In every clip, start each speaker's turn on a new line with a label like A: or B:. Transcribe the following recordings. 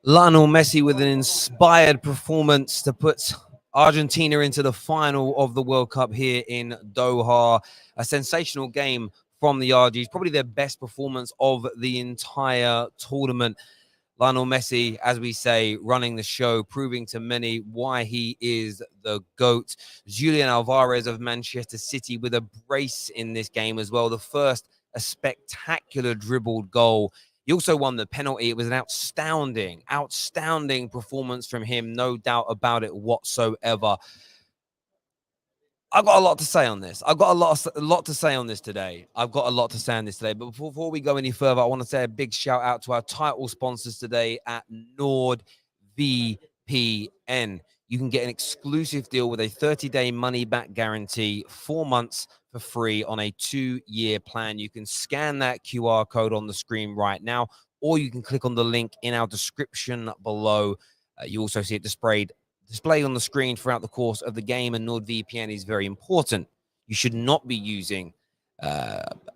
A: Lionel Messi with an inspired performance to put Argentina into the final of the World Cup here in Doha. A sensational game from the Argies, probably their best performance of the entire tournament. Lionel Messi, as we say, running the show, proving to many why he is the GOAT. Julian Alvarez of Manchester City with a brace in this game as well. The first, a spectacular dribbled goal. He also won the penalty. It was an outstanding performance from him. No doubt about it whatsoever. I've got a lot to say on this. I've got a lot to say on this today. But before we go any further, I want to say a big shout out to our title sponsors today at NordVPN. You can get an exclusive deal with a 30-day money-back guarantee, 4 months for free on a 2-year plan. You can scan that QR code on the screen right now, or you can click on the link in our description below. You also see it displayed on the screen throughout the course of the game, and NordVPN is very important. You should not be using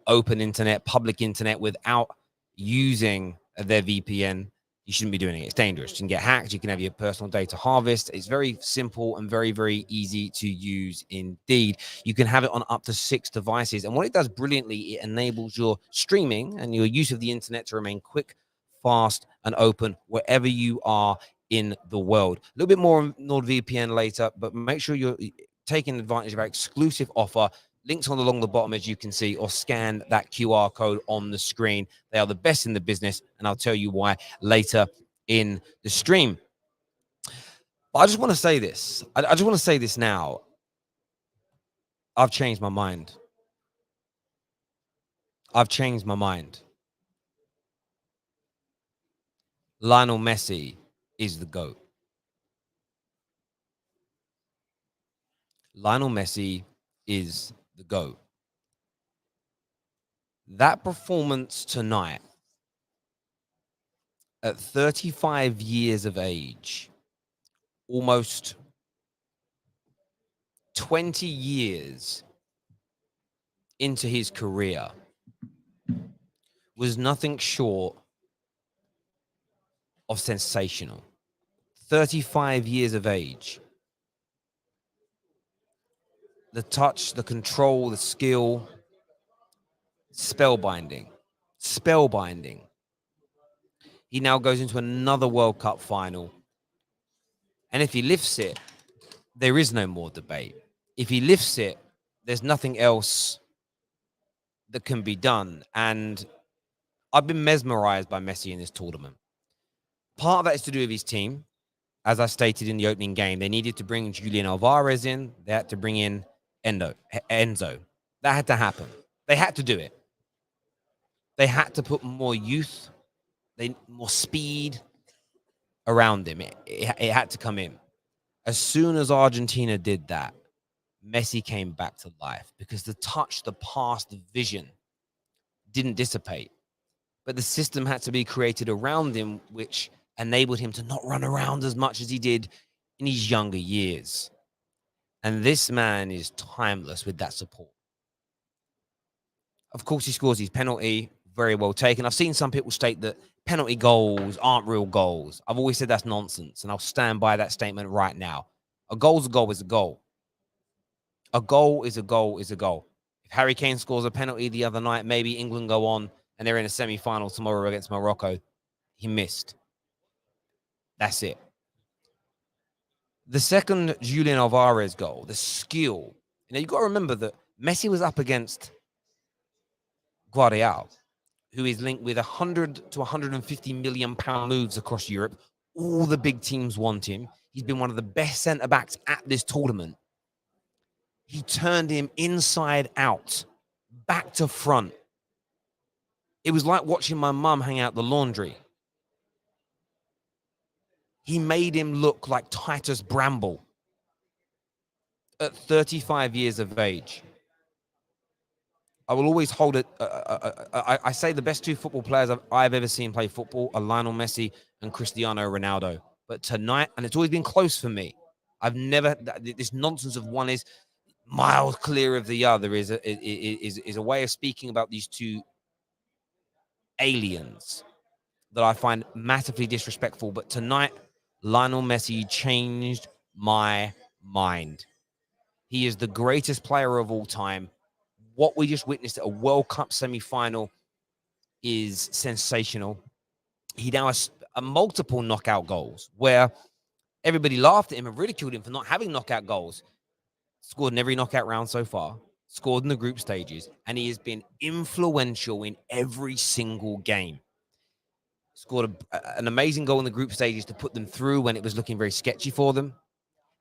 A: open internet, public internet without using their VPN. You shouldn't be doing it. It's dangerous. You can get hacked. You can have your personal data harvest. It's very simple and very, very easy to use indeed. You can have it on up to 6 devices. And what it does brilliantly, it enables your streaming and your use of the internet to remain quick, fast, and open wherever you are in the world. A little bit more on NordVPN later, but make sure you're taking advantage of our exclusive offer. Links along the bottom, as you can see, or scan that QR code on the screen. They are the best in the business, and I'll tell you why later in the stream. But I just want to say this. I just want to say this now. I've changed my mind. Lionel Messi is the GOAT. Lionel Messi is the GOAT. That performance tonight, at 35 years of age, almost 20 years into his career, was nothing short of sensational. 35 years of age. The touch, the control, the skill, spellbinding. He now goes into another World Cup final. And if he lifts it, there is no more debate. If he lifts it, there's nothing else that can be done. And I've been mesmerized by Messi in this tournament. Part of that is to do with his team. As I stated in the opening game, they needed to bring Julian Alvarez in. They had to bring in Enzo. That had to happen. They had to do it. They had to put more youth, more speed around him. It had to come in. As soon as Argentina did that, Messi came back to life because the touch, the pass, the vision didn't dissipate. But the system had to be created around him, which enabled him to not run around as much as he did in his younger years. And this man is timeless with that support. Of course, he scores his penalty, very well taken. I've seen some people state that penalty goals aren't real goals. I've always said that's nonsense, and I'll stand by that statement right now. A goal's a goal is a goal. A goal is a goal is a goal. If Harry Kane scores a penalty the other night, maybe England go on and they're in a semi-final tomorrow against Morocco. He missed. That's it. The second Julian Alvarez goal, the skill. You've got to remember that Messi was up against Guardiola, who is linked with 100 to 150 million pound moves across Europe. All the big teams want him. He's been one of the best centre-backs at this tournament. He turned him inside out, back to front. It was like watching my mum hang out the laundry. He made him look like Titus Bramble at 35 years of age. I will always hold it. I say the best 2 football players I've ever seen play football are Lionel Messi and Cristiano Ronaldo. But tonight, and it's always been close for me, I've never, this nonsense of one is miles clear of the other is a way of speaking about these 2 aliens. that I find massively disrespectful. But tonight, Lionel Messi changed my mind. He is the greatest player of all time. What we just witnessed at a World Cup semi-final is sensational. He now has multiple knockout goals where everybody laughed at him and ridiculed him for not having knockout goals. Scored in every knockout round so far, scored in the group stages, and he has been influential in every single game. Scored an amazing goal in the group stages to put them through when it was looking very sketchy for them.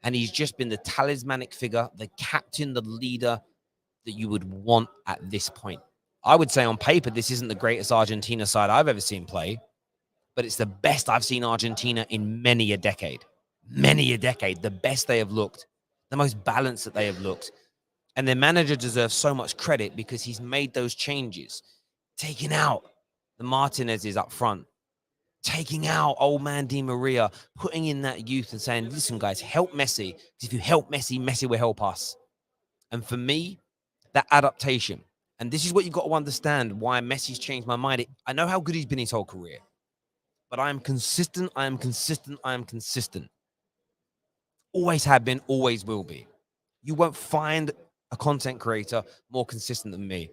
A: And he's just been the talismanic figure, the captain, the leader that you would want at this point. I would say on paper, this isn't the greatest Argentina side I've ever seen play, but it's the best I've seen Argentina in many a decade. Many a decade. The best they have looked, the most balanced that they have looked. And their manager deserves so much credit because he's made those changes, taking out the Martinez's up front, taking out old man Di Maria, putting in that youth and saying, listen, guys, help Messi. If you help Messi, Messi will help us. And for me, that adaptation, and this is what you've got to understand why Messi's changed my mind. I know how good he's been his whole career, but I am consistent. I am consistent. I am consistent. Always have been, always will be. You won't find a content creator more consistent than me.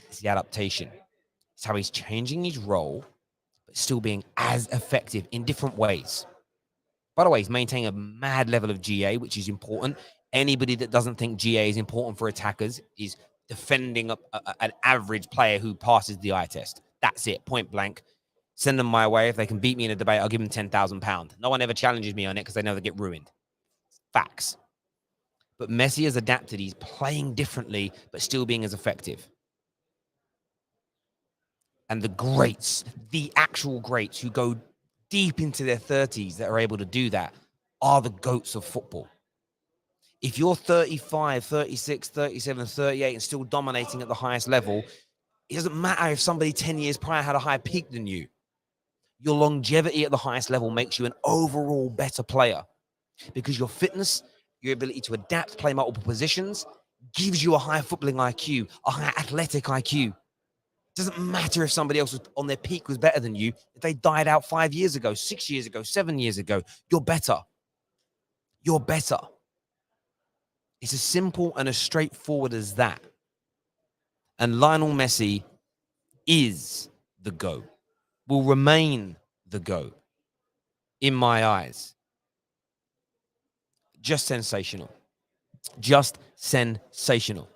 A: It's the adaptation. It's how he's changing his role, but still being as effective in different ways. By the way, he's maintaining a mad level of GA, which is important. Anybody that doesn't think GA is important for attackers is defending an average player who passes the eye test. That's it, point blank. Send them my way. If they can beat me in a debate, I'll give them £10,000. No one ever challenges me on it because they know they get ruined. Facts. But Messi has adapted. He's playing differently, but still being as effective. And the greats, the actual greats who go deep into their 30s that are able to do that are the GOATs of football. If you're 35, 36, 37, 38 and still dominating at the highest level, it doesn't matter if somebody 10 years prior had a higher peak than you. Your longevity at the highest level makes you an overall better player because your fitness, your ability to adapt, play multiple positions, gives you a higher footballing IQ, a higher athletic IQ. It doesn't matter if somebody else was on their peak was better than you. If they died out 5 years ago, 6 years ago, 7 years ago, you're better. You're better. It's as simple and as straightforward as that. And Lionel Messi is the GOAT, will remain the GOAT in my eyes. Just sensational. Just sensational.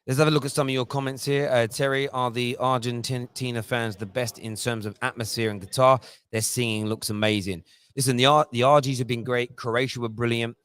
A: Let's have a look at some of your comments here. Terry, are the Argentina fans the best in terms of atmosphere and guitar? Their singing looks amazing. Listen, the RGs have been great. Croatia were brilliant.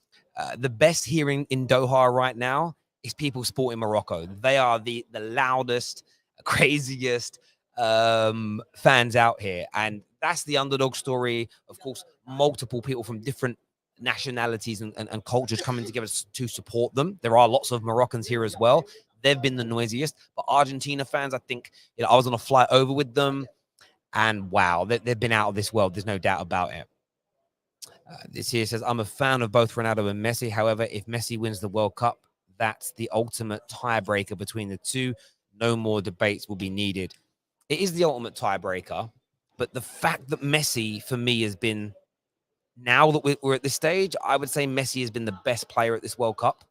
A: The best here in Doha right now is people sporting Morocco. They are the loudest, craziest fans out here. And that's the underdog story. Of course, multiple people from different nationalities and cultures coming together to support them. There are lots of Moroccans here as well. They've been the noisiest. But Argentina fans, I think, I was on a flight over with them. And wow, they've been out of this world. There's no doubt about it. This here says, I'm a fan of both Ronaldo and Messi. However, if Messi wins the World Cup, that's the ultimate tiebreaker between the two. No more debates will be needed. It is the ultimate tiebreaker. But the fact that Messi, for me, has been, now that we're at this stage, I would say Messi has been the best player at this World Cup.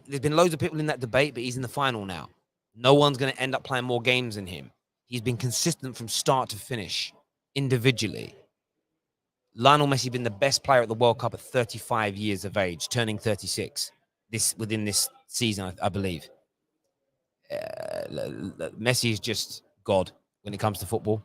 A: There's been loads of people in that debate, but he's in the final now. No one's going to end up playing more games than him. He's been consistent from start to finish, individually. Lionel Messi been the best player at the World Cup at 35 years of age, turning 36 within this season, I believe. Messi is just God when it comes to football.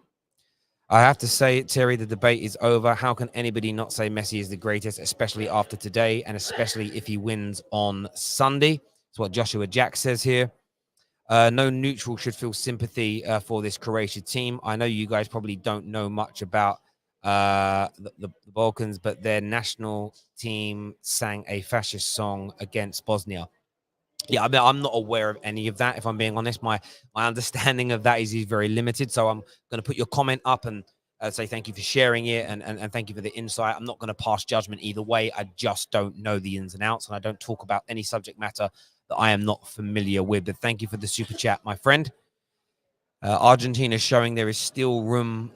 A: I have to say, Terry, the debate is over. How can anybody not say Messi is the greatest, especially after today, and especially if he wins on Sunday? That's what Joshua Jack says here. No neutral should feel sympathy for this Croatia team. I know you guys probably don't know much about the Balkans, but their national team sang a fascist song against Bosnia. Yeah, I mean, I'm not aware of any of that. If I'm being honest, my understanding of that is very limited. So I'm going to put your comment up and say thank you for sharing it and thank you for the insight. I'm not going to pass judgment either way. I just don't know the ins and outs, and I don't talk about any subject matter that I am not familiar with. But thank you for the super chat, my friend. Argentina showing there is still room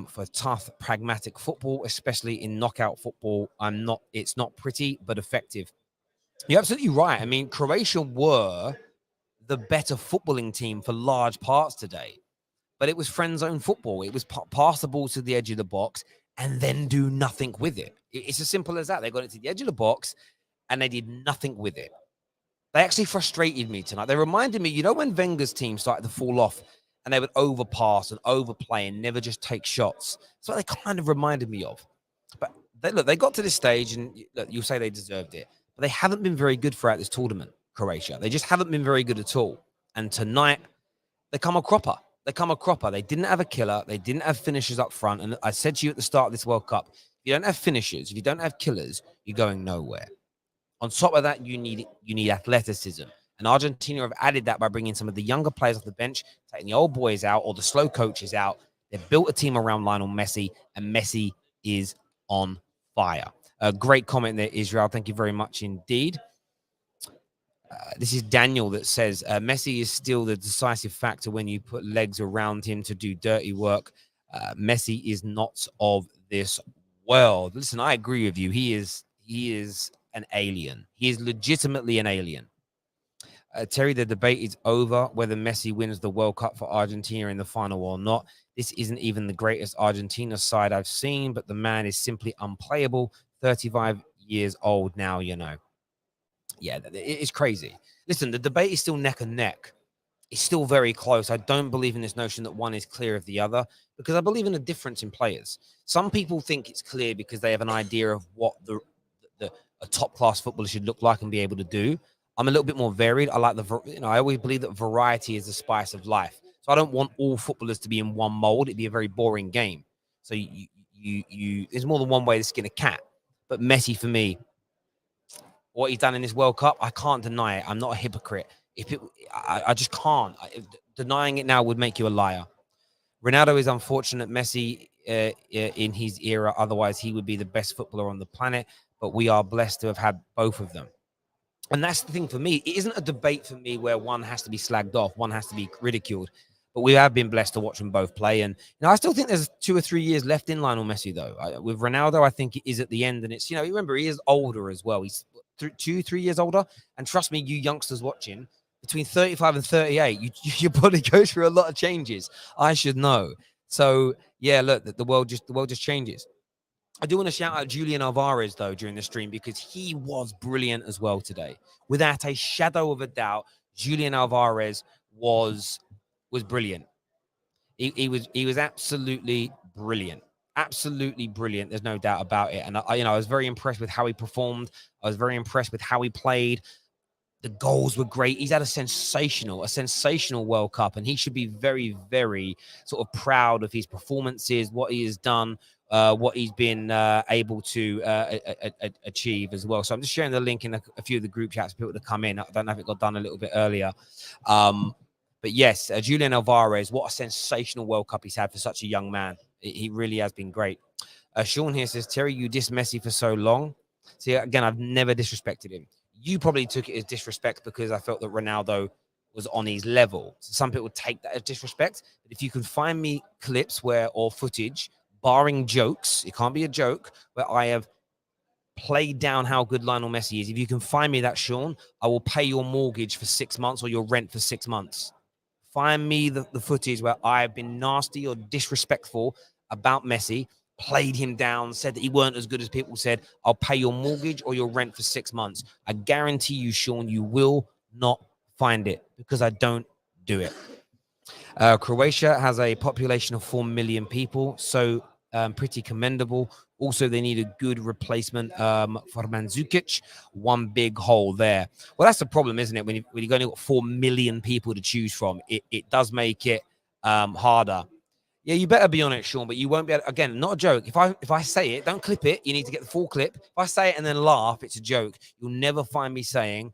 A: for tough, pragmatic football, especially in knockout football. It's not pretty, but effective. You're absolutely right. I mean, Croatia were the better footballing team for large parts today, but it was friend zone football. It was pass the ball to the edge of the box and then do nothing with it. It's as simple as that. They got it to the edge of the box and they did nothing with it. They actually frustrated me tonight. They reminded me, when Wenger's team started to fall off and they would overpass and overplay and never just take shots. That's what they kind of reminded me of. But they got to this stage and you'll say they deserved it. But they haven't been very good throughout this tournament, Croatia. They just haven't been very good at all. And tonight, they come a cropper. They didn't have a killer. They didn't have finishers up front. And I said to you at the start of this World Cup, if you don't have finishers, if you don't have killers, you're going nowhere. On top of that, you need athleticism. And Argentina have added that by bringing some of the younger players off the bench, taking the old boys out or the slow coaches out. They've built a team around Lionel Messi, and Messi is on fire. A great comment there, Israel. Thank you very much indeed. This is Daniel that says, Messi is still the decisive factor when you put legs around him to do dirty work. Messi is not of this world. Listen, I agree with you. He is an alien. He is legitimately an alien. Terry, the debate is over whether Messi wins the World Cup for Argentina in the final or not. This isn't even the greatest Argentina side I've seen, but the man is simply unplayable. 35 years old now, Yeah, it's crazy. Listen, the debate is still neck and neck. It's still very close. I don't believe in this notion that one is clear of the other because I believe in a difference in players. Some people think it's clear because they have an idea of what a top-class footballer should look like and be able to do. I'm a little bit more varied. I like I always believe that variety is the spice of life. So I don't want all footballers to be in one mold. It'd be a very boring game. So there's more than one way to skin a cat. But Messi, for me, what he's done in this World Cup, I can't deny it. I'm not a hypocrite. I just can't. Denying it now would make you a liar. Ronaldo is unfortunate. Messi in his era, otherwise he would be the best footballer on the planet. But we are blessed to have had both of them. And that's the thing for me. It isn't a debate for me where one has to be slagged off, one has to be ridiculed. But we have been blessed to watch them both play. And I still think there's 2 or 3 years left in Lionel Messi, though. With Ronaldo, I think it is at the end. And it's, remember, he is older as well. He's 2-3 years older. And trust me, you youngsters watching, between 35 and 38, your body goes through a lot of changes. I should know. So, yeah, look, the world just changes. I do want to shout out Julian Alvarez, though, during the stream because he was brilliant as well today. Without a shadow of a doubt, Julian Alvarez was brilliant. He was absolutely brilliant. Absolutely brilliant. There's no doubt about it. And I was very impressed with how he performed. I was very impressed with how he played. The goals were great. He's had a sensational World Cup, and he should be very, very sort of proud of his performances, what he has done, what he's been able to achieve as well. So I'm just sharing the link in a few of the group chats for people to come in. I don't know if it got done a little bit earlier. But yes, Julian Alvarez, what a sensational World Cup he's had for such a young man. He really has been great. Sean here says, Terry, you dissed Messi for so long. See, again, I've never disrespected him. You probably took it as disrespect because I felt that Ronaldo was on his level. So some people take that as disrespect. But if you can find me clips or footage, barring jokes, it can't be a joke, where I have played down how good Lionel Messi is. If you can find me that, Sean, I will pay your mortgage for 6 months or your rent for 6 months. Find me the footage where I've been nasty or disrespectful about Messi, played him down, said that he weren't as good as people said. I'll pay your mortgage or your rent for 6 months. I guarantee you, Sean, you will not find it because I don't do it. Croatia has a population of 4 million people, so pretty commendable. Also, they need a good replacement for Mandzukic. One big hole there. Well, that's the problem, isn't it? When you've only got 4 million people to choose from, it does make it harder. Yeah, you better be on it, Sean, but you won't be able, again, not a joke. If I say it, don't clip it. You need to get the full clip. If I say it and then laugh, it's a joke. You'll never find me saying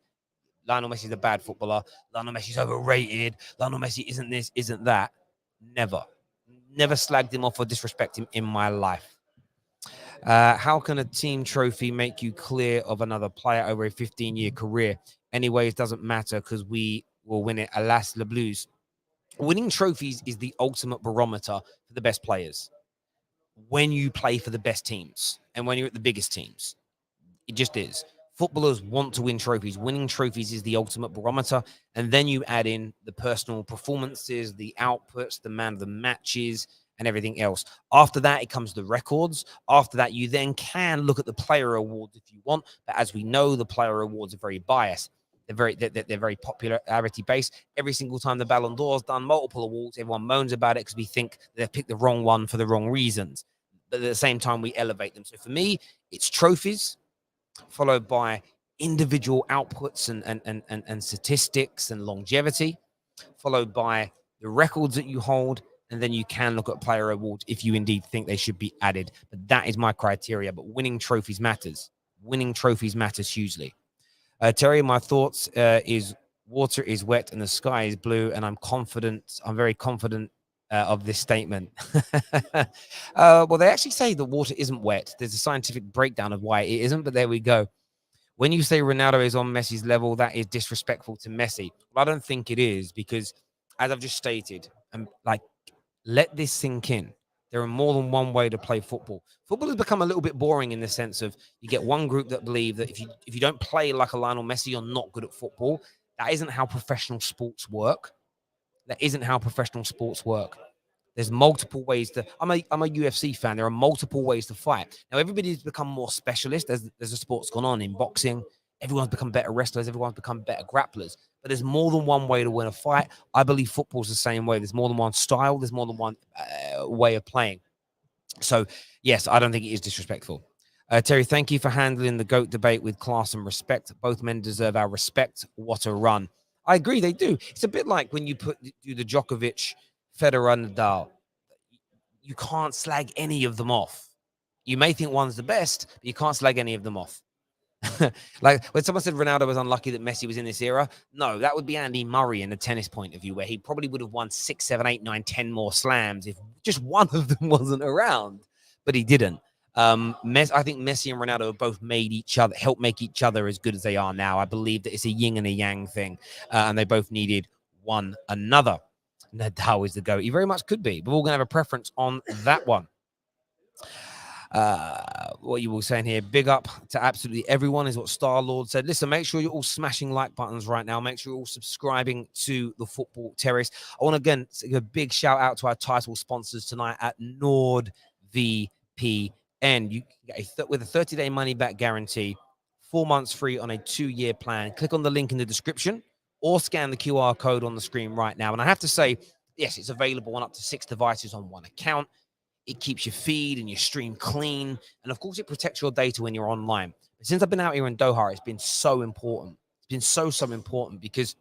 A: Lionel Messi is a bad footballer. Lionel Messi's overrated. Lionel Messi isn't this, isn't that. Never slagged him off or disrespect him in my life. How can a team trophy make you clear of another player over a 15-year career? Anyways, doesn't matter because we will win it. Alas, le Blues. Winning trophies is the ultimate barometer for the best players when you play for the best teams and when you're at the biggest teams. It just is. Footballers want to win trophies. Winning trophies is the ultimate barometer. And then you add in the personal performances, the outputs, the man of the matches, and everything else. After that, it comes the records. After that, you then can look at the player awards if you want. But as we know, the player awards are very biased. They're very popularity based. Every single time the Ballon d'Or's done multiple awards, everyone moans about it because we think they've picked the wrong one for the wrong reasons. But at the same time, we elevate them. So for me, it's trophies, followed by individual outputs and statistics and longevity, followed by the records that you hold, and then you can look at player awards if you indeed think they should be added. But that is my criteria. But winning trophies matters. Winning trophies matters hugely. Terry, my thoughts is water is wet and the sky is blue, and I'm confident. I'm very confident of this statement. Well, they actually say the water isn't wet. There's a scientific breakdown of why it isn't, but there we go. When you say Ronaldo is on Messi's level, that is disrespectful to Messi. Well, I don't think it is because, as I've just stated, and like, let this sink in. There are more than one way to play football. Football has become a little bit boring in the sense of you get one group that believe that if you don't play like a Lionel Messi, you're not good at football. That isn't how professional sports work. That isn't how professional sports work. There's multiple ways to. I'm a UFC fan. There are multiple ways to fight. Now everybody's become more specialist as the sport's gone on. In boxing, everyone's become better wrestlers. Everyone's become better grapplers. But there's more than one way to win a fight. I believe football's the same way. There's more than one style. There's more than one way of playing. So yes, I don't think it is disrespectful. Terry, thank you for handling the GOAT debate with class and respect. Both men deserve our respect. What a run. I agree, they do. It's a bit like when you do the Djokovic, Federer, Nadal. You can't slag any of them off. You may think one's the best, but you can't slag any of them off. Like when someone said Ronaldo was unlucky that Messi was in this era, no, that would be Andy Murray in the tennis point of view, where he probably would have won 6, 7, 8, 9, 10 more slams if just one of them wasn't around, but he didn't. I think Messi and Ronaldo have both helped make each other as good as they are now. I believe that it's a yin and a yang thing, and they both needed one another. Nadal is the GOAT. He very much could be, but we're all going to have a preference on that one. What you were saying here, big up to absolutely everyone is what Star-Lord said. Listen, make sure you're all smashing like buttons right now. Make sure you're all subscribing to the Football Terrace. I want to again give a big shout out to our title sponsors tonight at NordVPN. You get with a 30-day money back guarantee, 4 months free on a 2-year plan. Click on the link in the description or scan the QR code on the screen right now. And I have to say, yes, it's available on up to 6 devices on one account. It keeps your feed and your stream clean. And of course, it protects your data when you're online. But since I've been out here in Doha, it's been so important. It's been so important because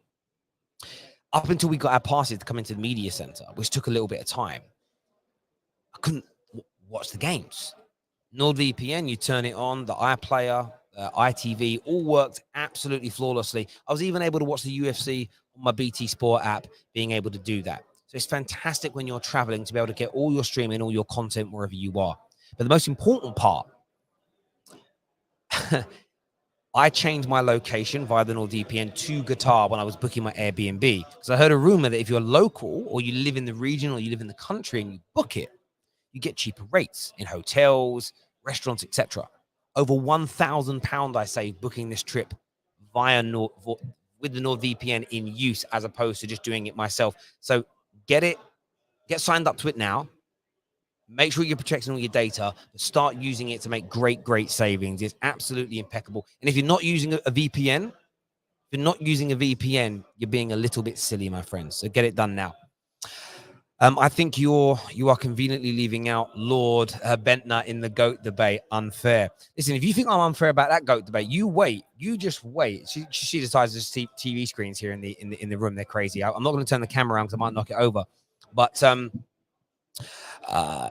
A: up until we got our passes to come into the media center, which took a little bit of time, I couldn't watch the games. NordVPN, you turn it on, the iPlayer, ITV, all worked absolutely flawlessly. I was even able to watch the UFC on my BT Sport app, being able to do that. So it's fantastic when you're traveling to be able to get all your streaming, all your content wherever you are. But the most important part, I changed my location via the NordVPN to Qatar when I was booking my Airbnb. Because I heard a rumor that if you're local or you live in the region or you live in the country and you book it, you get cheaper rates in hotels, restaurants, etc. Over £1,000 I saved booking this trip via with the NordVPN in use as opposed to just doing it myself. So get signed up to it now. Make sure you're protecting all your data, but start using it to make great savings. It's absolutely impeccable. And if you're not using a VPN, you're being a little bit silly, my friends. So get it done now. I think you are conveniently leaving out Lord Bentner in the GOAT debate. Unfair. Listen, if you think I'm unfair about that GOAT debate, you wait. You just wait. She decides to see TV screens here in the room. They're crazy. I'm not going to turn the camera around because I might knock it over. But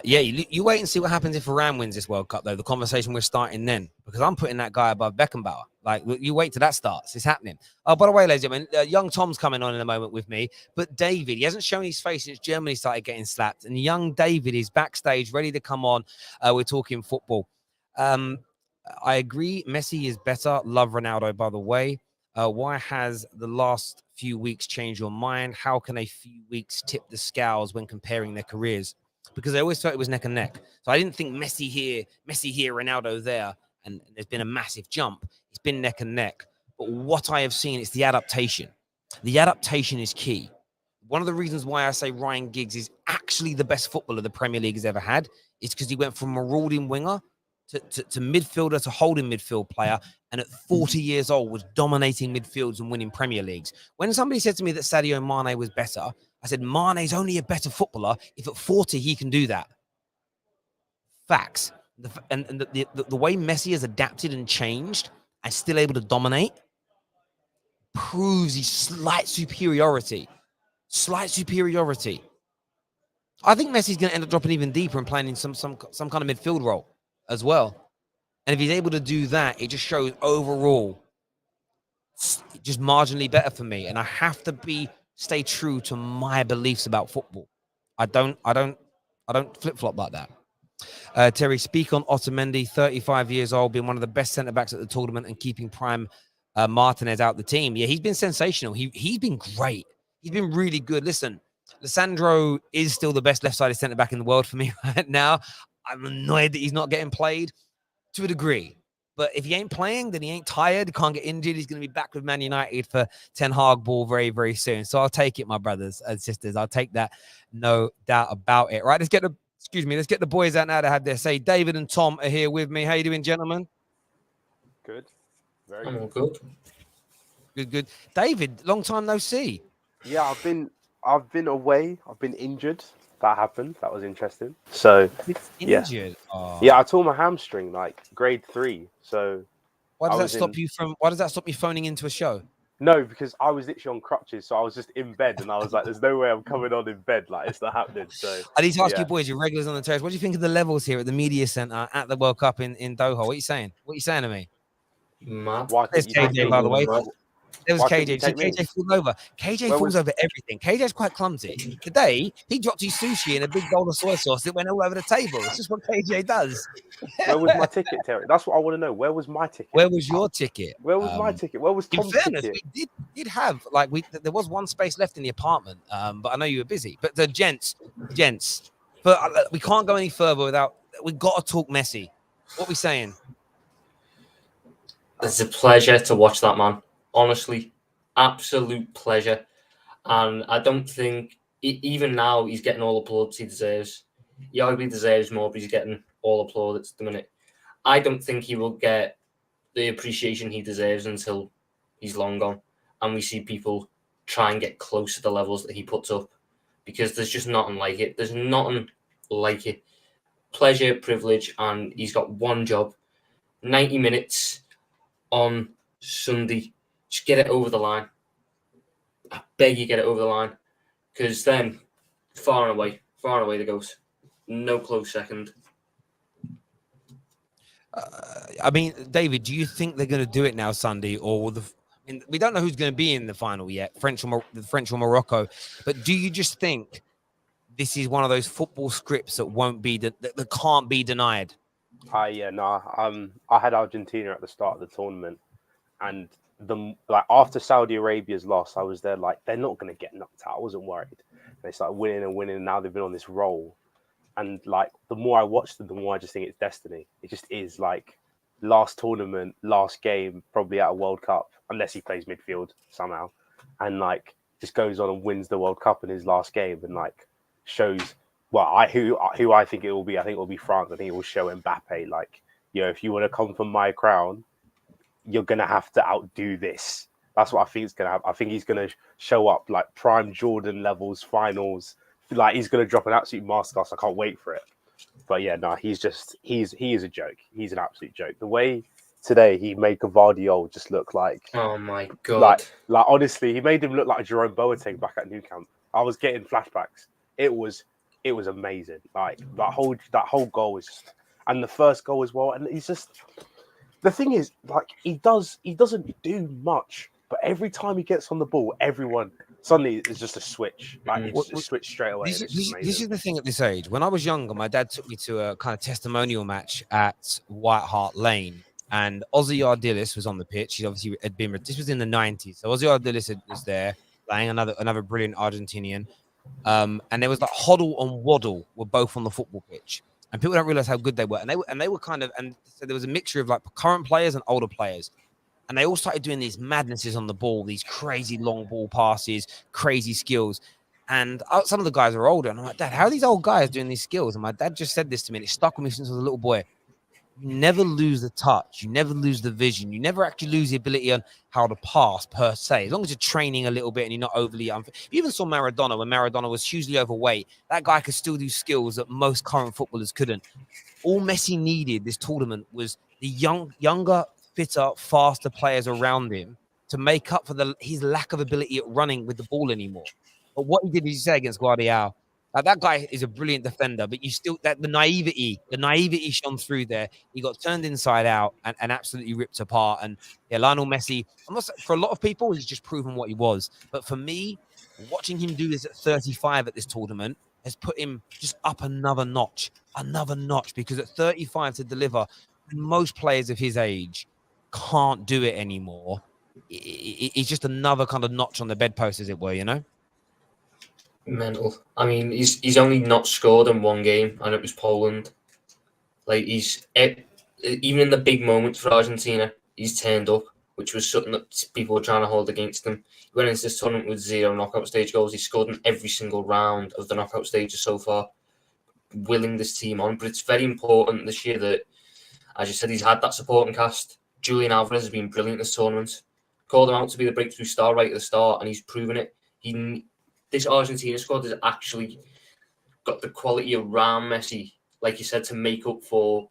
A: yeah, you wait and see what happens if Iran wins this World Cup, though. The conversation we're starting then, because I'm putting that guy above Beckenbauer. Like, you wait till that starts. It's happening. Oh, by the way, ladies and gentlemen, young Tom's coming on in a moment with me, but David, he hasn't shown his face since Germany started getting slapped, and young David is backstage ready to come on. We're talking football. I agree. Messi is better. Love Ronaldo, by the way. Why has the last few weeks changed your mind? How can a few weeks tip the scales when comparing their careers? Because I always thought it was neck and neck. So I didn't think Messi here, Ronaldo there, and there's been a massive jump. It's been neck and neck. But what I have seen is the adaptation. The adaptation is key. One of the reasons why I say Ryan Giggs is actually the best footballer the Premier League has ever had is because he went from marauding winger to midfielder to holding midfield player, and at 40 years old was dominating midfields and winning Premier Leagues. When somebody said to me that Sadio Mane was better, I said, Mane's only a better footballer if at 40 he can do that. Facts. The way Messi has adapted and changed and still able to dominate proves his slight superiority. Slight superiority. I think Messi's going to end up dropping even deeper and playing in some kind of midfield role as well. And if he's able to do that, it just shows overall just marginally better for me. And I have to stay true to my beliefs about football. I don't flip-flop like that. Terry, speak on Otamendi, 35 years old, being one of the best centre-backs at the tournament and keeping prime Martinez out the team. Yeah, he's been sensational. He's been great. He's been really good. Listen, Lissandro is still the best left-sided centre-back in the world for me right now. I'm annoyed that he's not getting played to a degree. But if he ain't playing, then he ain't tired. He can't get injured. He's going to be back with Man United for Ten Hag ball very, very soon. So I'll take it, my brothers and sisters. I'll take that. No doubt about it. Right, let's get the boys out now to have their say. David and Tom are here with me. How you doing, gentlemen?
B: Good. Very
C: I'm all good.
A: Good. David, long time no see.
B: Yeah, I've been away. I've been injured. That happened. That was interesting. So
A: injured.
B: Yeah.
A: Oh.
B: Yeah, I tore my hamstring, like grade 3. So
A: why does that stop you phoning into a show?
B: No, because I was literally on crutches, so I was just in bed, and I was like, "There's no way I'm coming on in bed. Like, it's not happening." So
A: I need to ask you, boys, you're regulars on the terrace. What do you think of the levels here at the media center at the World Cup in Doha? What are you saying? What are you saying to me?
C: Mad.
A: There's KJ, by the way. There was KJ. So KJ falls over. KJ falls over everything. KJ's quite clumsy. Today, he dropped his sushi in a big bowl of soy sauce. It went all over the table. It's just what KJ does.
B: Where was my ticket, Terry? That's what I want to know. Where was my ticket?
A: Where was your ticket?
B: Where was my ticket? Where was Tom's ticket?
A: We did have, there was one space left in the apartment, but I know you were busy. But the gents, but we can't go any further without, we've got to talk Messi. What are we saying?
C: It's a pleasure to watch that man. Honestly, absolute pleasure. And I don't think, even now, he's getting all the applause he deserves. He arguably deserves more, but he's getting all applaud at the minute. I don't think he will get the appreciation he deserves until he's long gone. And we see people try and get close to the levels that he puts up. Because there's just nothing like it. There's nothing like it. Pleasure, privilege, and he's got one job. 90 minutes on Sunday. Just get it over the line. I beg you, get it over the line. Because then, far and away it goes. No close second.
A: I mean, David, do you think they're going to do it now Sunday, or will we don't know who's going to be in the final yet, French or Morocco, but do you just think this is one of those football scripts that can't be denied?
B: I had Argentina at the start of the tournament, and after Saudi Arabia's loss, I was there like, they're not going to get knocked out. I wasn't worried. They started winning and winning, and now they've been on this roll. And like, the more I watch them, the more I just think it's destiny. It just is, like, last tournament, last game, probably at a World Cup, unless he plays midfield somehow, and like just goes on and wins the World Cup in his last game, and like shows who I think it will be. I think it will be France. I think it will show Mbappe, like, if you want to come for my crown, you're gonna have to outdo this. That's what I think is gonna happen. I think he's gonna show up like prime Jordan levels, finals. Like, he's gonna drop an absolute masterclass. I can't wait for it. But yeah, no, he is a joke. He's an absolute joke. The way today he made Gvardiol just look like,
C: oh my god,
B: like honestly, he made him look like Jerome Boateng back at Nou Camp. I was getting flashbacks. It was amazing. Like that whole goal was just, and the first goal as well. And he's just, the thing is, like, he doesn't do much, but every time he gets on the ball, everyone suddenly it's just a switch. Like, it's just switch straight away.
A: This is the thing at this age. When I was younger, my dad took me to a kind of testimonial match at White Hart Lane, and Ozzy Ardiles was on the pitch. He obviously had been. This was in the 90s, so Ozzy Ardiles was there, playing another brilliant Argentinian. And there was like Hoddle and Waddle were both on the football pitch, and people don't realize how good they were. And they were kind of, and so there was a mixture of like current players and older players, and they all started doing these madnesses on the ball, these crazy long ball passes, crazy skills. And some of the guys are older, and I'm like, Dad, how are these old guys doing these skills? And my dad just said this to me, and it stuck with me since I was a little boy. You never lose the touch, you never lose the vision, you never actually lose the ability on how to pass per se, as long as you're training a little bit and you're not overly unfit. You even saw Maradona when Maradona was hugely overweight. That guy could still do skills that most current footballers couldn't. All Messi needed this tournament was the younger, fitter, faster players around him to make up for his lack of ability at running with the ball anymore. But what he did, as you say, against Guardiola, that guy is a brilliant defender, but you still, that the naivety shone through there. He got turned inside out and absolutely ripped apart. And yeah, Lionel Messi, for a lot of people, he's just proven what he was. But for me, watching him do this at 35 at this tournament has put him just up another notch, because at 35 to deliver, most players of his age can't do it anymore. It's just another kind of notch on the bedpost, as it were, you know?
C: Mental. I mean, he's only not scored in one game, and it was Poland. Like, even in the big moments for Argentina, he's turned up, which was something that people were trying to hold against him. He went into this tournament with 0 knockout stage goals. He scored in every single round of the knockout stages so far, willing this team on. But it's very important this year that, as you said, he's had that supporting cast. Julian Alvarez has been brilliant this tournament. Called him out to be the breakthrough star right at the start, and he's proven it. This Argentina squad has actually got the quality around Messi, like you said, to make up for.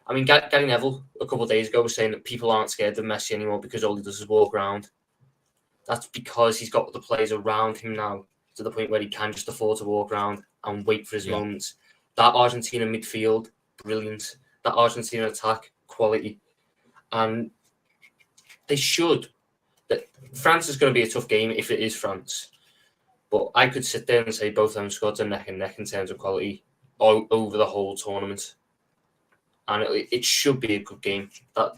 C: I mean, Gary Neville a couple of days ago was saying that people aren't scared of Messi anymore because all he does is walk around. That's because he's got the players around him now to the point where he can just afford to walk around and wait for his moments. That Argentina midfield, brilliant. That Argentina attack, quality. And they should. France is going to be a tough game if it is France. But I could sit there and say both of them squads are neck and neck in terms of quality over the whole tournament. And it should be a good game. That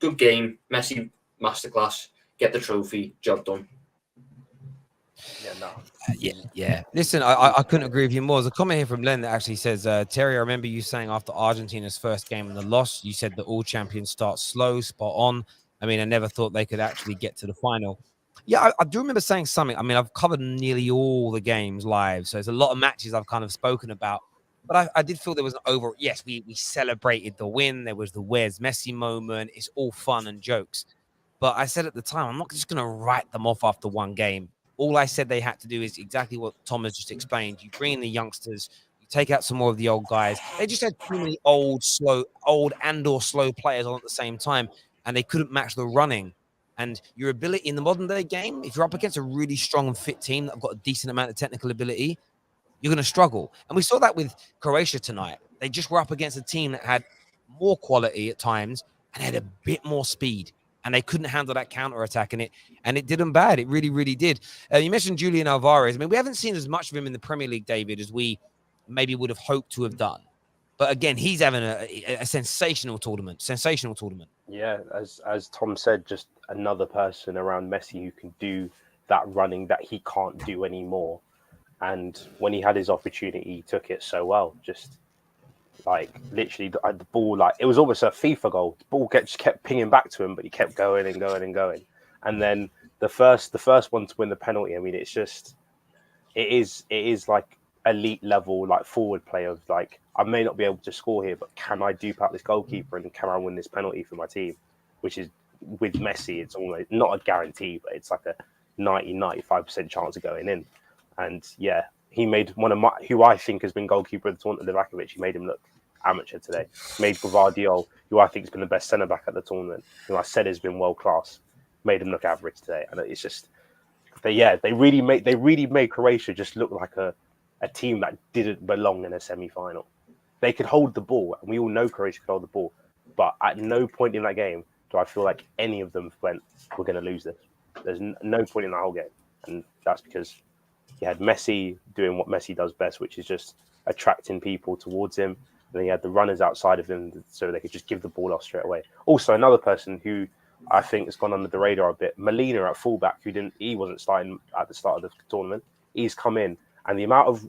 C: good game, Messi masterclass, get the trophy, job done.
A: Yeah. Listen, I couldn't agree with you more. There's a comment here from Len that actually says, Terry, I remember you saying after Argentina's first game and the loss, you said that all champions start slow, spot on. I mean, I never thought they could actually get to the final. Yeah, I do remember saying something. I mean, I've covered nearly all the games live, so there's a lot of matches I've kind of spoken about. But I did feel there was an over. Yes, we celebrated the win. There was the "Where's Messi" moment. It's all fun and jokes. But I said at the time, I'm not just going to write them off after one game. All I said they had to do is exactly what Tom has just explained. You bring in the youngsters, you take out some more of the old guys. They just had too many old and or slow players on at the same time, and they couldn't match the running. And your ability in the modern day game, if you're up against a really strong and fit team that have got a decent amount of technical ability, you're going to struggle. And we saw that with Croatia tonight. They just were up against a team that had more quality at times and had a bit more speed. And they couldn't handle that counter-attack, and it did them bad. It really, really did. You mentioned Julian Alvarez. I mean, we haven't seen as much of him in the Premier League, David, as we maybe would have hoped to have done. But again, he's having a sensational tournament.
B: Yeah, as Tom said, just another person around Messi who can do that running that he can't do anymore. And when he had his opportunity, he took it so well. Just like literally the ball, like it was almost a FIFA goal. The ball just kept pinging back to him, but he kept going and going and going. And then the first one to win the penalty. I mean, it is like elite level, like forward play of like, I may not be able to score here, but can I dupe out this goalkeeper and can I win this penalty for my team? Which is with Messi, it's almost not a guarantee, but it's like a 90-95% chance of going in. And yeah, he made one of who I think has been goalkeeper of the tournament, Livakovic. He made him look amateur today. Made Gvardiol, who I think has been the best centre back at the tournament, who I said has been world class, made him look average today. And it's just, they really made Croatia just look like a team that didn't belong in a semi-final. They could hold the ball, and we all know Croatia could hold the ball, but at no point in that game do I feel like any of them went, we're going to lose this. There's no point in that whole game, and that's because you had Messi doing what Messi does best, which is just attracting people towards him, and he had the runners outside of him so they could just give the ball off straight away. Also, another person who I think has gone under the radar a bit, Molina at fullback, he wasn't starting at the start of the tournament. He's come in, and the amount of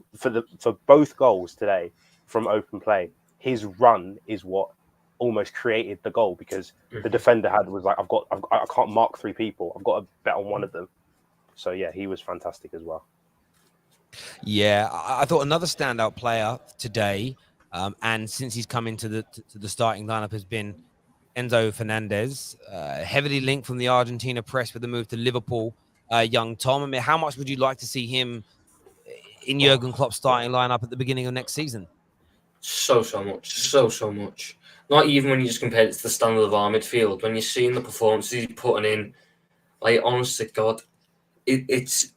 B: for both goals today from open play, his run is what almost created the goal, because the defender was like, I can't mark 3 people. I've got to bet on one of them. So yeah, he was fantastic as well.
A: Yeah, I thought another standout player today, and since he's come into the starting lineup, has been Enzo Fernandez, heavily linked from the Argentina press with the move to Liverpool. Young Tom, I mean, how much would you like to see him in Jurgen Klopp's starting lineup at the beginning of next season?
C: So much. Not even when you just compare it to the standard of our midfield. When you're seeing the performances he's putting in, like, honest to God, it's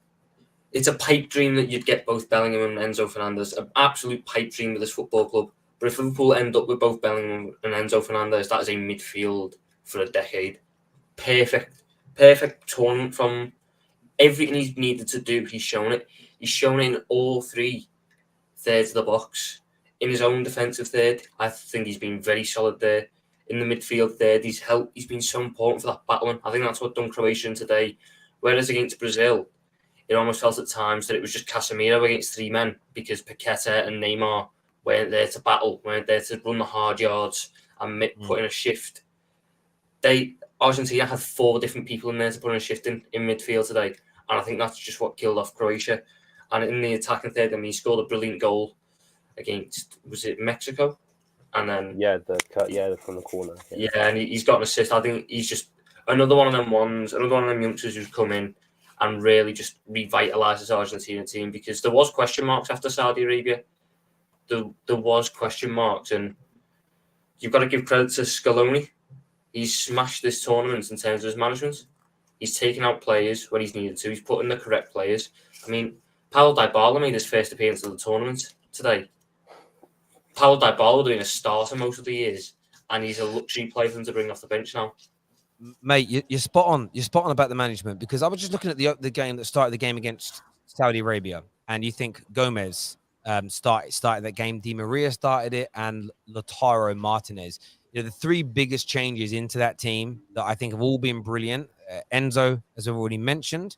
C: a pipe dream that you'd get both Bellingham and Enzo Fernandez. An absolute pipe dream with this football club. But if Liverpool end up with both Bellingham and Enzo Fernandez, that is a midfield for a decade. Perfect tournament from everything he's needed to do. He's shown it. He's shown it in all 3 thirds of the box. In his own defensive third, I think he's been very solid there. In the midfield third, he's been so important for that battling. I think that's what done Croatia today. Whereas against Brazil, it almost felt at times that it was just Casemiro against 3 men, because Paqueta and Neymar weren't there to battle, weren't there to run the hard yards and put in a shift. Argentina had 4 different people in there to put in a shift in midfield today, and I think that's just what killed off Croatia. And in the attacking third, I mean, he scored a brilliant goal against, was it Mexico? And then
B: from the corner.
C: Yeah, and he's got an assist. I think he's just another one of them youngsters who's come in and really just revitalised this Argentina team, because there was question marks after Saudi Arabia. There was question marks, and you've got to give credit to Scaloni. He's smashed this tournament in terms of his management. He's taken out players when he's needed to. He's put in the correct players. I mean, Paulo Dybala made his first appearance of the tournament today. Paulo Dybala doing a starter most of the years, and he's a luxury player for them to bring off the bench now.
A: Mate, you're spot on. You're spot on about the management, because I was just looking at the game that started the game against Saudi Arabia, and you think Gomez started that game, Di Maria started it, and Lautaro Martinez. You know, the 3 biggest changes into that team that I think have all been brilliant. Enzo, as I've already mentioned.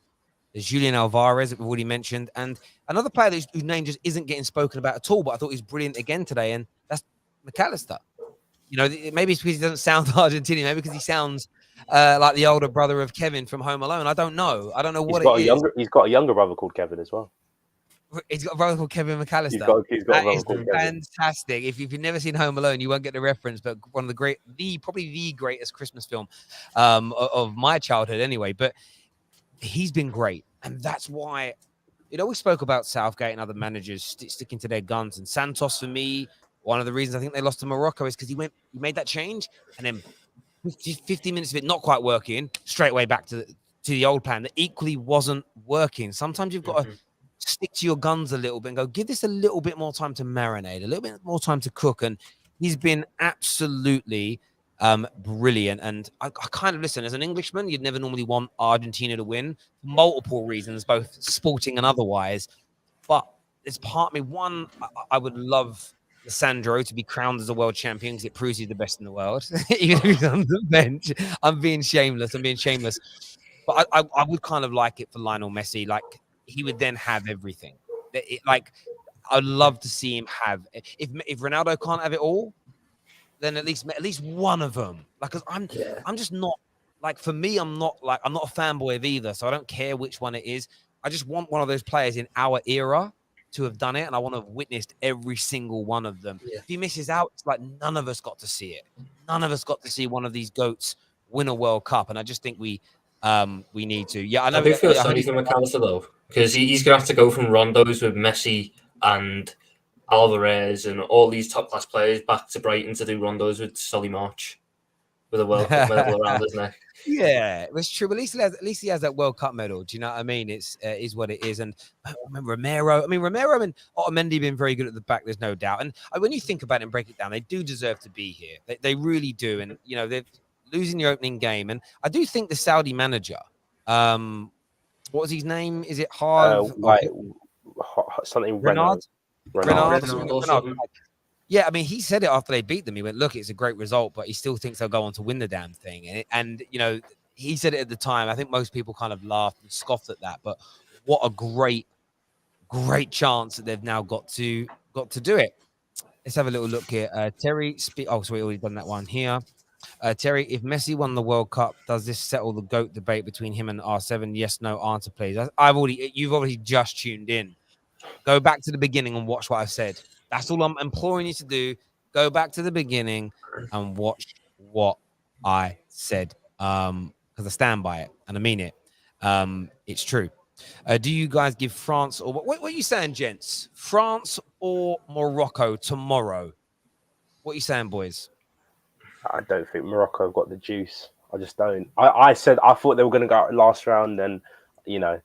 A: There's Julian Alvarez that we've already mentioned, and another player whose name just isn't getting spoken about at all, but I thought he was brilliant again today, and that's McAllister. You know, maybe it's because he doesn't sound Argentinian, maybe because he sounds like the older brother of Kevin from Home Alone. I don't know what it is.
B: He's got a younger brother called Kevin as well.
A: He's got a brother called Kevin McAllister.
B: He's got a brother called Kevin.
A: Fantastic. If you've never seen Home Alone, you won't get the reference, but one of probably the greatest Christmas film of my childhood anyway. But he's been great. And that's why, we spoke about Southgate and other managers sticking to their guns. And Santos, for me, one of the reasons I think they lost to Morocco is because he made that change, and then 50 minutes of it not quite working, straight away back to the old plan that equally wasn't working. Sometimes you've got to stick to your guns a little bit and go, give this a little bit more time to marinate, a little bit more time to cook. And he's been absolutely brilliant. And I kind of, listen, as an Englishman, you'd never normally want Argentina to win for multiple reasons, both sporting and otherwise. But there's part of me, one, I would love Sandro to be crowned as a world champion, because it proves he's the best in the world. Even if he's on the bench. I'm being shameless. But I would kind of like it for Lionel Messi. Like, he would then have everything. I'd love to see him have. If Ronaldo can't have it all, then at least one of them. Like, 'cause I'm just not, like, for me, I'm not a fanboy of either. So I don't care which one it is. I just want one of those players in our era to have done it, and I want to have witnessed every single one of them. If he misses out, it's like none of us got to see it. None of us got to see one of these goats win a World Cup, and I just think we need to. Yeah, I know.
C: I do feel sorry for McAllister though, because he's going to have to go from rondos with Messi and Alvarez and all these top class players back to Brighton to do rondos with Solly March with a World Cup medal around his neck.
A: Yeah, it was true. But at least he has that World Cup medal. Do you know what I mean? It's is what it is. And Romero and Otamendi been very good at the back. There's no doubt. And when you think about it and break it down, they do deserve to be here. They really do. And they're losing the opening game. And I do think the Saudi manager, what was his name? Is it hard?
B: Something
A: Renard. Yeah, I mean, he said it after they beat them. He went, "Look, it's a great result, but he still thinks they'll go on to win the damn thing." And you know, he said it at the time. I think most people kind of laughed and scoffed at that, but what a great chance that they've now got to do it. Let's have a little look here. Terry, oh, so we already done that one here. Terry, if Messi won the World Cup, does this settle the GOAT debate between him and R7? Yes, no, answer, please. You've already just tuned in. Go back to the beginning and watch what I've said. That's all I'm imploring you to do. Go back to the beginning and watch what I said. Because I stand by it and I mean it. It's true. Do you guys give France or what are you saying, gents? France or Morocco tomorrow? What are you saying, boys?
B: I don't think Morocco have got the juice. I just don't. I said I thought they were going to go out last round, and you know,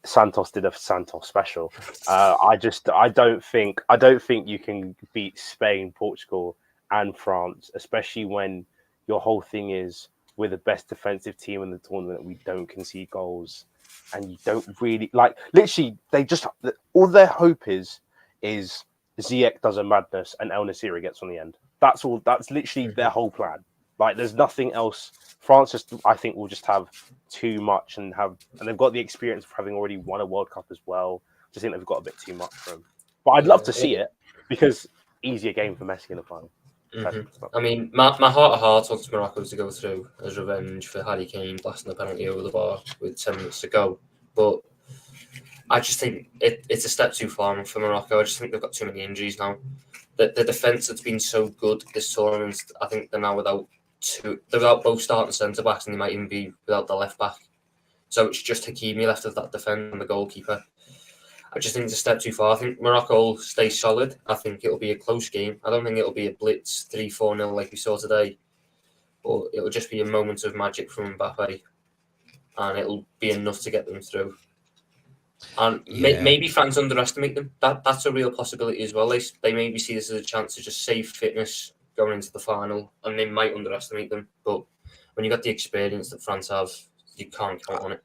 B: Santos did a Santos special. I don't think you can beat Spain, Portugal, and France, especially when your whole thing is we're the best defensive team in the tournament. We don't concede goals, and you don't really like. Literally, they just all their hope is Ziyech does a madness and El Nasiri gets on the end. That's all. That's literally their whole plan. Like, there's nothing else. France just, I think, will just have too much and they've got the experience of having already won a World Cup as well. I just think they've got a bit too much for them. But I'd love to see it because easier game for Messi in the final.
C: I mean, my heart of hearts wants Morocco to go through as revenge for Harry Kane blasting the penalty over the bar with 10 minutes to go. But I just think it's a step too far for Morocco. I just think they've got too many injuries now. The defence that's been so good this tournament, I think they're now without both starting centre backs, and they might even be without the left back. So it's just Hakimi left of that defence and the goalkeeper. I just think it's a step too far. I think Morocco will stay solid. I think it'll be a close game. I don't think it'll be a blitz 3-4-0 like we saw today, but it'll just be a moment of magic from Mbappe, and it'll be enough to get them through. And maybe France underestimate them. That's a real possibility as well. They maybe see this as a chance to just save fitness going into the final, and they might underestimate them. But when you got the experience that France have, you can't count on it.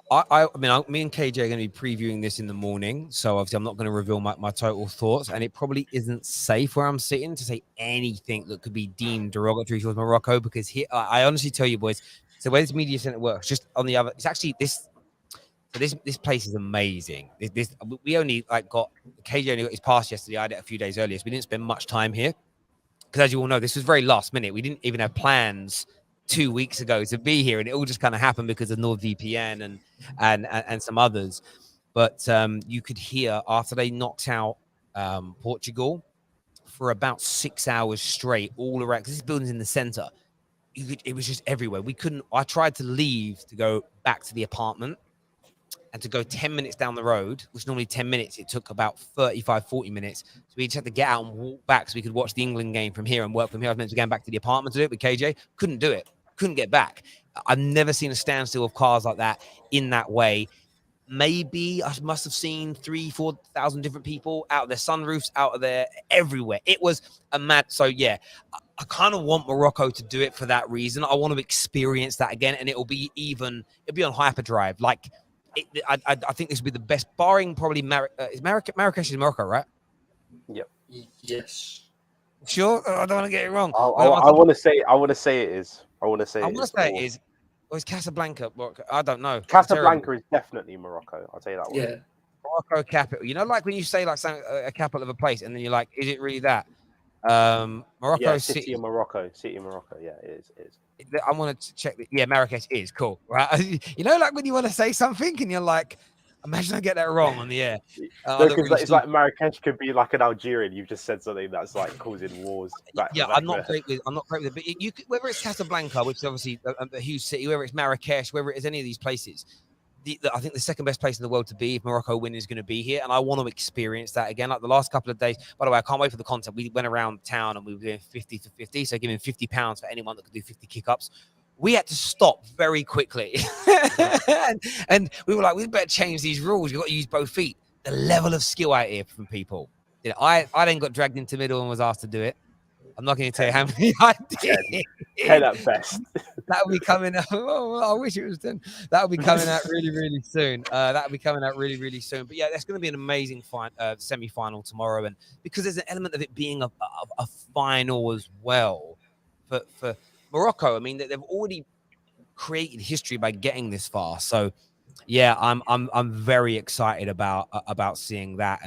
A: I mean, me and KJ are going to be previewing this in the morning, so obviously I'm not going to reveal my total thoughts, and it probably isn't safe where I'm sitting to say anything that could be deemed derogatory towards Morocco, because here, I honestly tell you, boys, so the way this media center works, just on the other, it's actually this. So this place is amazing. We only got KJ only got his pass yesterday. I did it a few days earlier, so we didn't spend much time here because, as you all know, this was very last minute. We didn't even have plans 2 weeks ago to be here, and it all just kind of happened because of NordVPN and some others. But you could hear after they knocked out Portugal for about 6 hours straight, all around, because this building's in the center. It was just everywhere. I tried to leave to go back to the apartment. And to go 10 minutes down the road, which normally 10 minutes, it took about 35, 40 minutes. So we just had to get out and walk back so we could watch the England game from here and work from here. I was meant to go back to the apartment to do it with KJ. Couldn't do it. Couldn't get back. I've never seen a standstill of cars like that in that way. Maybe I must have seen 3,000-4,000 different people out of their sunroofs, out of there, everywhere. It was a mad. So, yeah, I kind of want Morocco to do it for that reason. I want to experience that again, and it'll be on hyperdrive. Like, I think this would be the best, barring probably Marrakesh is Morocco, right?
B: Yep.
C: Yes.
A: Sure. I don't want to get it wrong.
B: I want to say it is.
A: it is. Or is Casablanca Morocco? I don't know.
B: Casablanca is definitely Morocco. I'll tell you that one.
C: Yeah.
A: Morocco capital. You know, like when you say like a capital of a place, and then you're like, is it really that? Morocco
B: City of Morocco. Yeah, it is.
A: I want to check. Yeah, Marrakesh is cool, right? You know, like when you want to say something and you're like, imagine I get that wrong on the air.
B: It's like Marrakesh could be like an Algerian. You've just said something that's like causing wars.
A: I'm not great with it, but you could, whether it's Casablanca, which is obviously a huge city, whether it's Marrakesh, whether it is any of these places. I think the second best place in the world to be if Morocco win is going to be here. And I want to experience that again. Like the last couple of days, by the way, I can't wait for the content. We went around town and we were doing 50 to 50. So giving £50 for anyone that could do 50 kick-ups. We had to stop very quickly. and we were like, we better change these rules. You've got to use both feet. The level of skill out here from people. You know, I then got dragged into middle and was asked to do it. I'm not going to tell you how many I did.
B: 10 at best.
A: That'll be coming out. Oh, I wish it was 10. That'll be coming out really, really soon. That'll be coming out really, really soon. But yeah, that's going to be an amazing semi-final tomorrow, and because there's an element of it being a final as well for Morocco. I mean, they've already created history by getting this far. So yeah, I'm very excited about seeing that.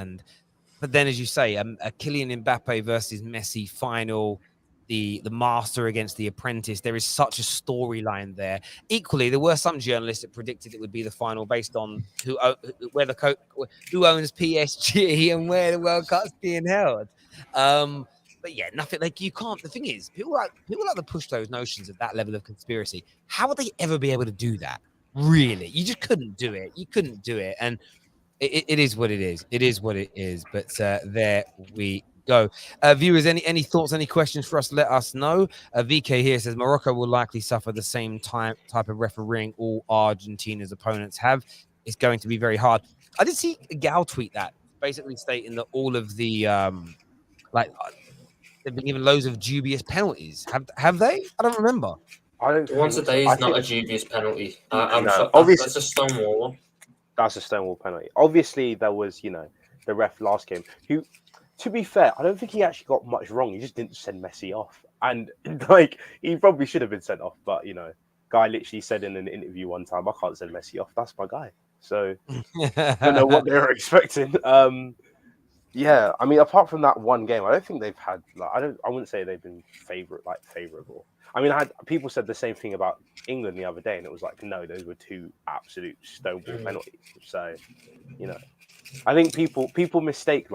A: But then, as you say, a Kylian Mbappe versus Messi final, the master against the apprentice. There is such a storyline there. Equally, there were some journalists that predicted it would be the final based on who owns PSG and where the World Cup's being held. But yeah, nothing like you can't. The thing is, people like to push those notions of that level of conspiracy. How would they ever be able to do that? Really, you just couldn't do it. You couldn't do it, and it is what it is. It is what it is. But there we go. Viewers, any thoughts, any questions for us? Let us know. VK here says Morocco will likely suffer the same type of refereeing all Argentina's opponents have. It's going to be very hard. I did see Gal tweet that, basically stating that all of the they've been given loads of dubious penalties. Have they? I don't remember.
B: I don't.
C: Once a day is not a dubious penalty.
B: Obviously,
C: that's a Stonewall one.
B: That's a Stonewall penalty. Obviously, there was, the ref last game who, to be fair, I don't think he actually got much wrong. He just didn't send Messi off. And, he probably should have been sent off. But, guy literally said in an interview one time, I can't send Messi off. That's my guy. So, I don't know what they were expecting. Yeah, I mean, apart from that one game, I don't think they've had, I wouldn't say they've been favourable. I mean, people said the same thing about England the other day, and it was like, no, those were two absolute Stonewall penalties. So, I think people mistake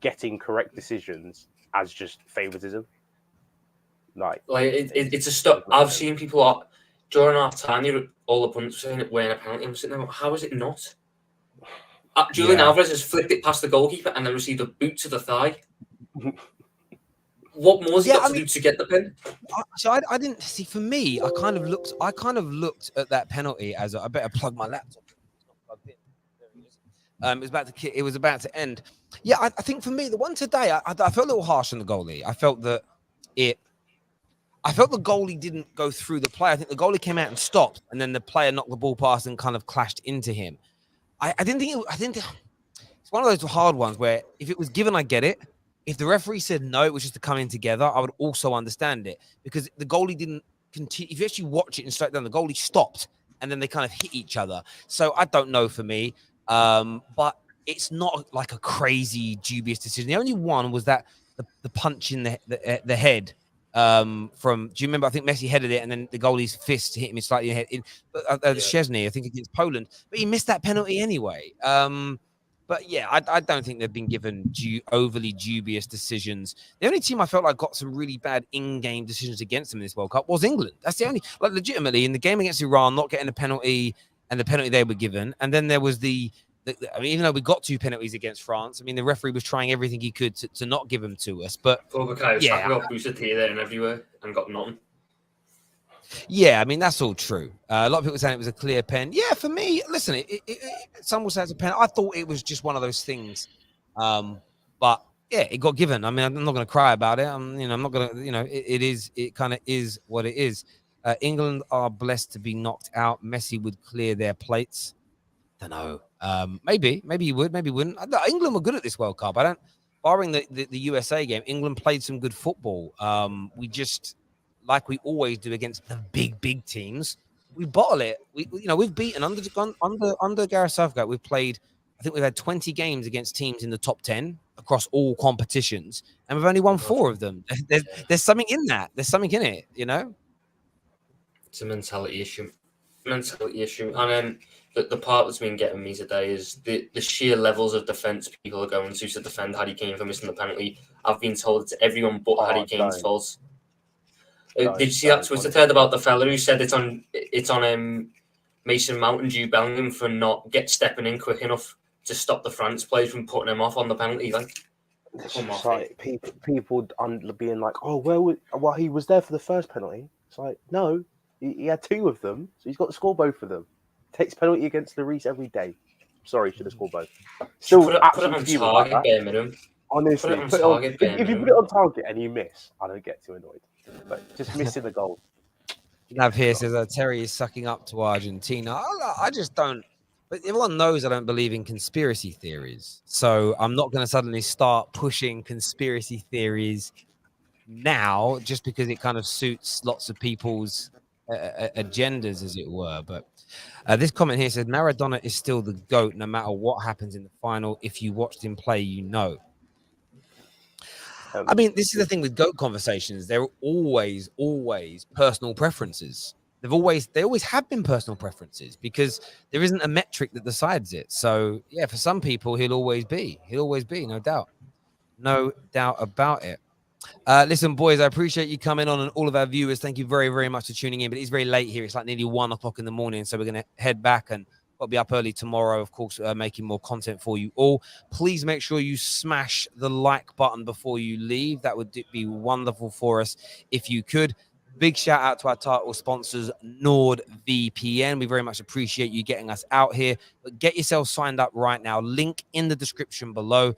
B: getting correct decisions as just favoritism.
C: It's a stop. I've seen people during our time, all the pundits saying it wearing a penalty. I'm sitting there, how is it not? Julian Alvarez has flicked it past the goalkeeper and then received a boot to the thigh. What more has he got to do to get the pen?
A: So I didn't see. For me, I kind of looked at that penalty as I better plug my laptop. It's not plugged in. It was about to end. Yeah, I think for me, the one today, I felt a little harsh on the goalie. I felt the goalie didn't go through the play. I think the goalie came out and stopped, and then the player knocked the ball past and kind of clashed into him. I didn't think it's one of those hard ones where if it was given, I get it. If the referee said no, it was just to come in together, I would also understand it because the goalie didn't continue. If you actually watch it and straight down, the goalie stopped and then they kind of hit each other. So I don't know for me, but it's not like a crazy dubious decision. The only one was that the punch in the head do you remember? I think Messi headed it and then the goalie's fist hit him slightly in the head. Szczesny, I think against Poland, but he missed that penalty anyway. But yeah, I don't think they've been given overly dubious decisions. The only team I felt like got some really bad in-game decisions against them in this World Cup was England. That's the only, legitimately, in the game against Iran, not getting a penalty and the penalty they were given. And then there was even though we got 2 penalties against France, I mean, the referee was trying everything he could to not give them to us. But
C: got boosted here, there, and everywhere and got nothing.
A: Yeah, I mean, that's all true. A lot of people saying it was a clear pen. Yeah, for me, listen, some will say it's a pen. I thought it was just one of those things. But yeah, it got given. I mean, I'm not going to cry about it. I'm not going to, it kind of is what it is. England are blessed to be knocked out. Messi would clear their plates. Don't know. Maybe he would, maybe he wouldn't. England were good at this World Cup. Barring the USA game, England played some good football. We just, like we always do against the big teams, we bottle it. We've beaten under Gareth Southgate. We've played, I think we've had 20 games against teams in the top 10 across all competitions, and we've only won 4 of them. There's something in that. There's something in it,
C: It's a mentality issue. And then the part that's been getting me today is the sheer levels of defence people are going to defend Harry Kane for missing the penalty. I've been told it's everyone but Harry Kane's fault. Did you see that Twitter thread about the fella who said it's on Mason Mount and Jude Bellingham for not stepping in quick enough to stop the France players from putting him off on the penalty?
B: People being like, oh, he was there for the first penalty. It's like, no, he had 2 of them, so he's got to score both of them. Takes penalty against Lloris every day. Sorry, should have scored both. Still
C: put it on target, bare minimum.
B: Honestly,
C: Put it on
B: put it on.
C: target, bare
B: If you put
C: minimum.
B: it on target and you miss, I don't get too annoyed. But just missing the goal.
A: Nav here says Terry is sucking up to Argentina. I just don't. But everyone knows I don't believe in conspiracy theories, so I'm not going to suddenly start pushing conspiracy theories now just because it kind of suits lots of people's agendas, as it were. But this comment here says Maradona is still the GOAT no matter what happens in the final. If you watched him play, you know. I mean, this is the thing with GOAT conversations. They're always personal preferences. They always have been personal preferences because there isn't a metric that decides it. So yeah, for some people, he'll always be, no doubt about it. Listen, boys, I appreciate you coming on, and all of our viewers. Thank you very, very much for tuning in. But it's very late here. It's like nearly 1 o'clock in the morning. So we're going to head back, and I'll be up early tomorrow, of course, making more content for you all. Please make sure you smash the like button before you leave. That would be wonderful for us if you could. Big shout out to our title sponsors, NordVPN. We very much appreciate you getting us out here. But get yourself signed up right now. Link in the description below.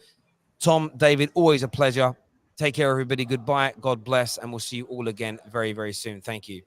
A: Tom, David, always a pleasure. Take care, everybody. Goodbye. God bless. And we'll see you all again very, very soon. Thank you.